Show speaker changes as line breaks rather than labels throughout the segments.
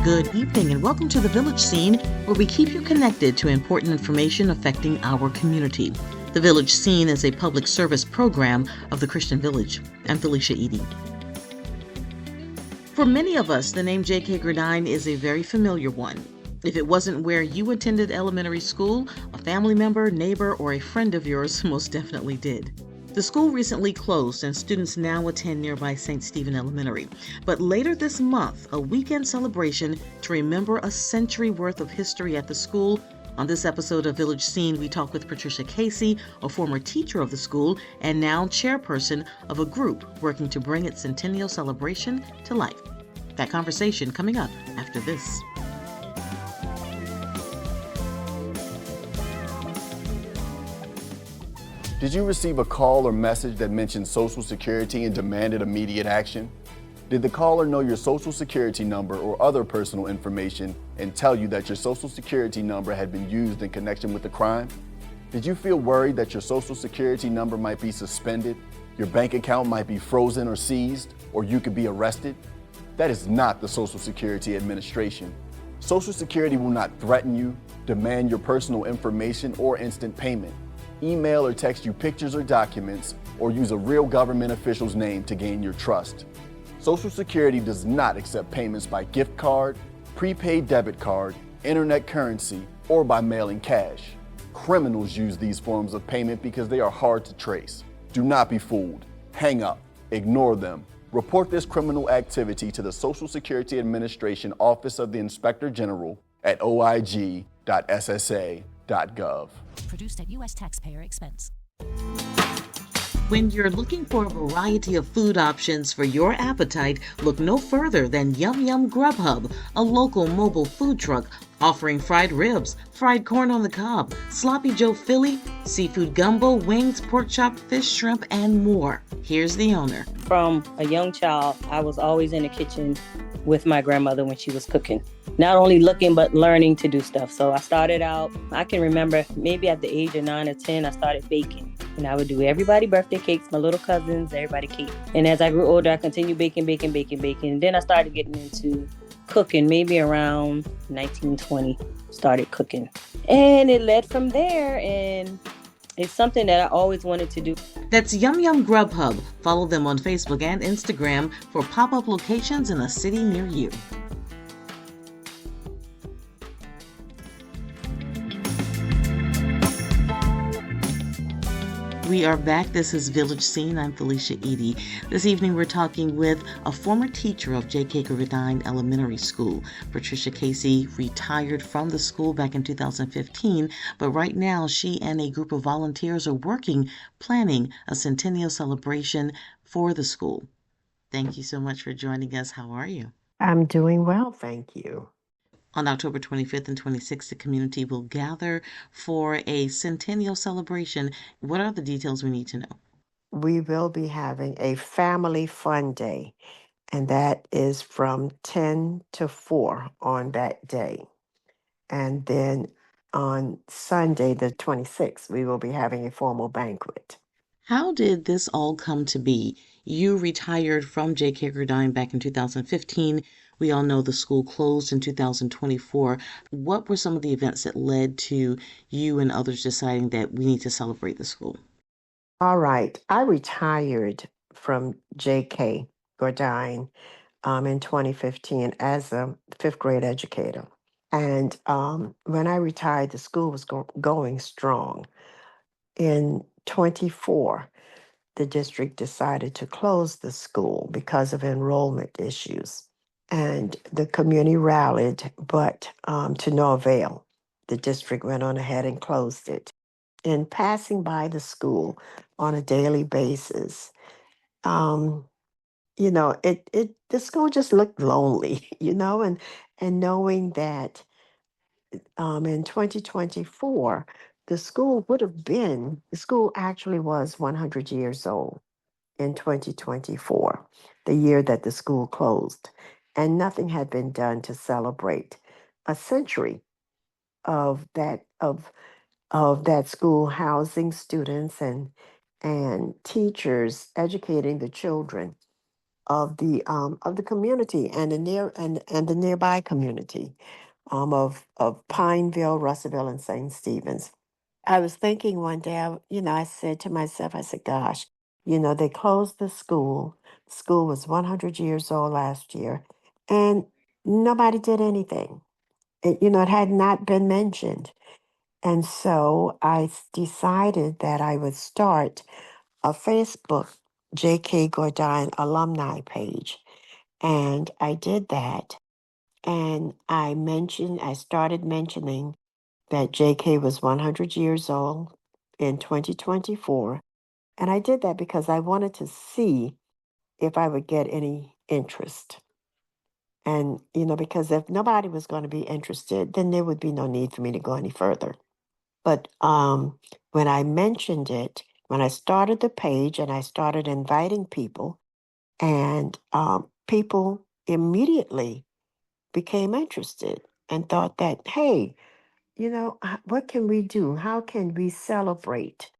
Good evening and welcome to the Village Scene, where we keep you connected to important information affecting our community. The Village Scene is a public service program of the Christian Village. I'm Felicia Edie. For many of us, the name J.K. Gourdine is a very familiar one. If it wasn't where you attended elementary school, a family member, neighbor, or a friend of yours most definitely did. The school recently closed and students now attend nearby St. Stephen Elementary. But later this month, a weekend celebration to remember a century worth of history at the school. On this episode of Village Scene, we talk with Patricia Casey, a former teacher of the school and now chairperson of a group working to bring its centennial celebration to life. That conversation coming up after this.
Did you receive a call or message that mentioned Social Security and demanded immediate action? Did the caller know your Social Security number or other personal information and tell you that your Social Security number had been used in connection with the crime? Did you feel worried that your Social Security number might be suspended, your bank account might be frozen or seized, or you could be arrested? That is not the Social Security Administration. Social Security will not threaten you, demand your personal information, or instant payment. Email or text you pictures or documents, or use a real government official's name to gain your trust. Social Security does not accept payments by gift card, prepaid debit card, internet currency, or by mailing cash. Criminals use these forms of payment because they are hard to trace. Do not be fooled. Hang up. Ignore them. Report this criminal activity to the Social Security Administration Office of the Inspector General at oig.ssa.gov.
Produced at U.S. taxpayer expense.
When you're looking for a variety of food options for your appetite, look no further than Yum Yum Grubhub, a local mobile food truck offering fried ribs, fried corn on the cob, sloppy Joe Philly, seafood gumbo, wings, pork chop, fish, shrimp, and more. Here's the owner.
From a young child, I was always in the kitchen with my grandmother when she was cooking. Not only looking, but learning to do stuff. So I started out, I can remember maybe at the age of 9 or 10, I started baking. And I would do everybody birthday cakes, my little cousins, everybody cake. And as I grew older, I continued baking. And then I started getting into cooking, maybe around 1920, started cooking. And it led from there, and it's something that I always wanted to do.
That's Yum Yum Grubhub. Follow them on Facebook and Instagram for pop-up locations in a city near you. We are back. This is Village Scene. I'm Felicia Edie. This evening we're talking with a former teacher of J.K. Gourdine Elementary School. Patricia Casey retired from the school back in 2015, but right now she and a group of volunteers are planning a centennial celebration for the school. Thank you so much for joining us. How are you?
I'm doing well, thank you.
On October 25th and 26th, the community will gather for a centennial celebration. What are the details we need to know?
We will be having a family fun day, and that is from 10 to 4 on that day. And then on Sunday, the 26th, we will be having a formal banquet.
How did this all come to be? You retired from J.K. Gourdine back in 2015. We all know the school closed in 2024. What were some of the events that led to you and others deciding that we need to celebrate the school?
All right, I retired from J.K. Gourdine in 2015 as a fifth grade educator. And when I retired, the school was going strong. In 24, the district decided to close the school because of enrollment issues. And the community rallied, but to no avail. The district went on ahead and closed it. In passing by the school on a daily basis, the school just looked lonely, and knowing that in 2024, the school actually was 100 years old in 2024, the year that the school closed. And nothing had been done to celebrate a century of that school housing students and teachers educating the children of the community and the nearby community of Pineville, Russellville, and St. Stephen's. I was thinking one day, I said to myself, I said, gosh, they closed the school. School was 100 years old last year, and nobody did anything. It had not been mentioned. And so decided that I would start a Facebook J.K. Gourdine alumni page. And I did that. And I started mentioning that JK was 100 years old in 2024. And I did that because I wanted to see if I would get any interest. And, because if nobody was going to be interested, then there would be no need for me to go any further. But when I mentioned it, when I started the page and I started inviting people, and people immediately became interested and thought that, hey, what can we do? How can we celebrate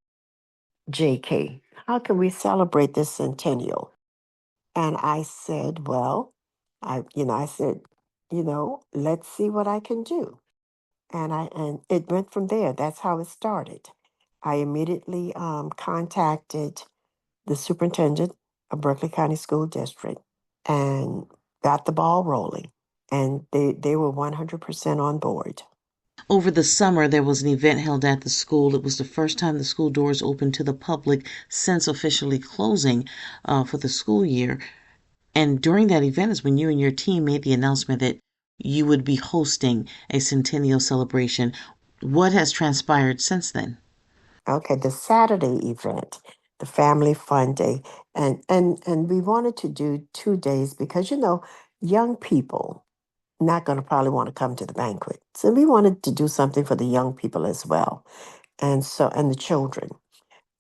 JK? How can we celebrate this centennial? And I said, well, I said, let's see what I can do. And it went from there. That's how it started. I immediately contacted the superintendent of Berkeley County School District and got the ball rolling. And they were 100% on board.
Over the summer, there was an event held at the school. It was the first time the school doors opened to the public since officially closing for the school year. And during that event is when you and your team made the announcement that you would be hosting a centennial celebration. What has transpired since then?
Okay, the Saturday event, the family fun day, and we wanted to do 2 days because young people not going to probably want to come to the banquet, so we wanted to do something for the young people as well, and the children,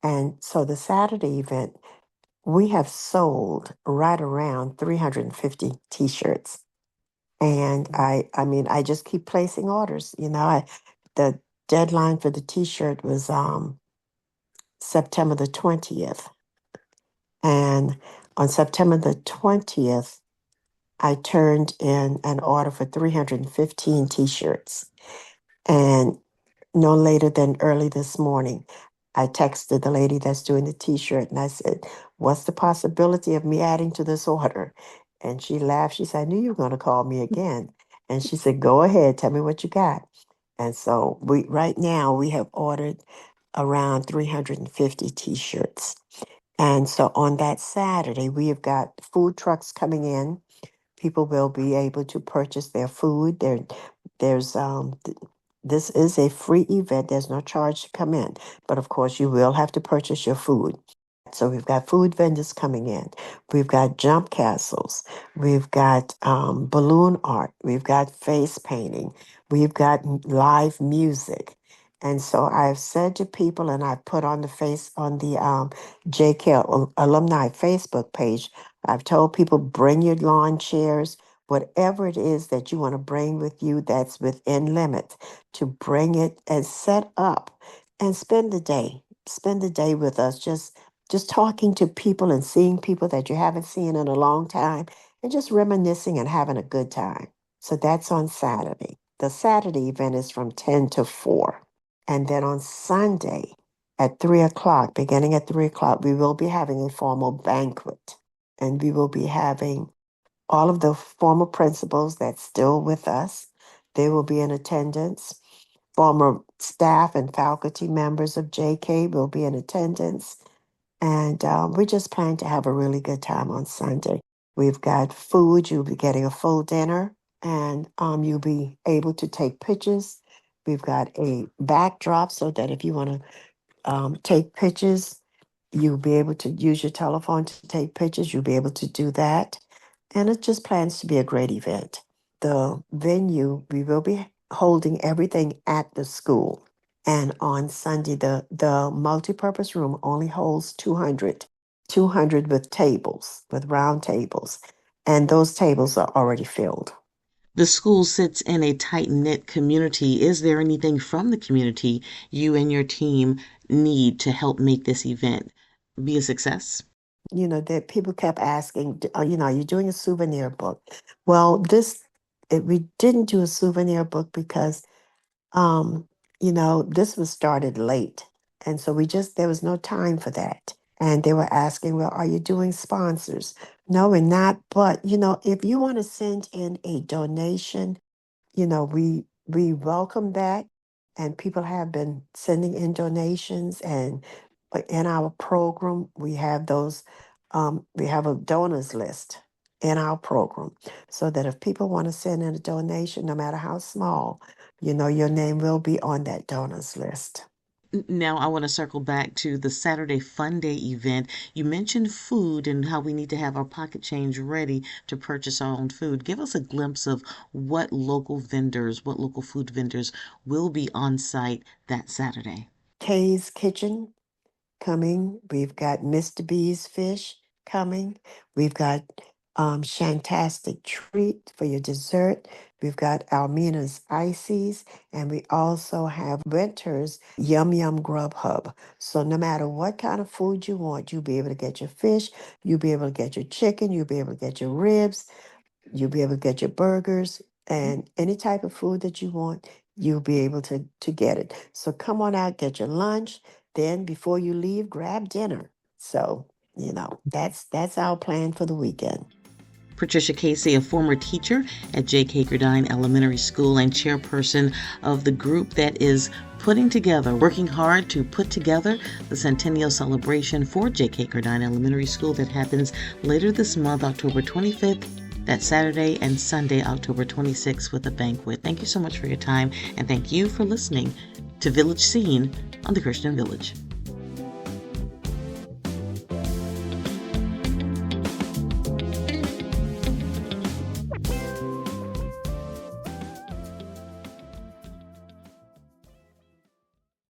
and so the Saturday event we have sold right around 350 T-shirts, and I mean I just keep placing orders. The deadline for the T-shirt was September the 20th. And on September the 20th, I turned in an order for 315 t shirts. And no later than early this morning, I texted the lady that's doing the t shirt and I said, what's the possibility of me adding to this order? And she laughed. She said, I knew you were going to call me again. And she said, go ahead, tell me what you got. And so right now we have ordered around 350 t-shirts. And so on that Saturday, we have got food trucks coming in. People will be able to purchase their food. This is a free event. There's no charge to come in, but of course you will have to purchase your food. So we've got food vendors coming in. We've got jump castles. We've got balloon art. We've got face painting. We've got live music. And so I've said to people, and I've put on the JK alumni Facebook page, I've told people bring your lawn chairs, whatever it is that you want to bring with you that's within limits, to bring it and set up and spend the day. Spend the day with us, just talking to people and seeing people that you haven't seen in a long time and just reminiscing and having a good time. So that's on Saturday. The Saturday event is from 10 to 4. And then on Sunday at 3 o'clock, beginning at 3 o'clock, we will be having a formal banquet. And we will be having all of the former principals that's still with us. They will be in attendance. Former staff and faculty members of JK will be in attendance. And we just plan to have a really good time on Sunday. We've got food. You'll be getting a full dinner, and you'll be able to take pictures. We've got a backdrop so that if you want to take pictures, you'll be able to use your telephone to take pictures. You'll be able to do that. And it just plans to be a great event. The venue, we will be holding everything at the school. And on Sunday, the multipurpose room only holds 200 with tables, with round tables. And those tables are already filled.
The school sits in a tight-knit community. Is there anything from the community you and your team need to help make this event be a success?
that people kept asking, are you doing a souvenir book? Well, we didn't do a souvenir book because, um, this was started late. And so there was no time for that. And they were asking, well, are you doing sponsors? No, we're not. But, if you want to send in a donation, we welcome that, and people have been sending in donations. And in our program, we have we have a donors list in our program, so that if people want to send in a donation, no matter how small, your name will be on that donors list.
Now, I want to circle back to the Saturday Fun Day event. You mentioned food and how we need to have our pocket change ready to purchase our own food. Give us a glimpse of what local food vendors will be on site that Saturday.
Kay's Kitchen coming. We've got Mr. B's Fish coming. We've got Shantastic Treat for your dessert. We've got Almina's Ices, and we also have Winter's Yum Yum Grub Hub. So no matter what kind of food you want, you'll be able to get your fish, you'll be able to get your chicken, you'll be able to get your ribs, you'll be able to get your burgers, and any type of food that you want, you'll be able to get it. So come on out, get your lunch. Then before you leave, grab dinner. So, that's our plan for the weekend.
Patricia Casey, a former teacher at J.K. Gourdine Elementary School and chairperson of the group that is working hard to put together the centennial celebration for J.K. Gourdine Elementary School that happens later this month, October 25th. That's Saturday and Sunday, October 26th, with a banquet. Thank you so much for your time, and thank you for listening to Village Scene on the Christian Village.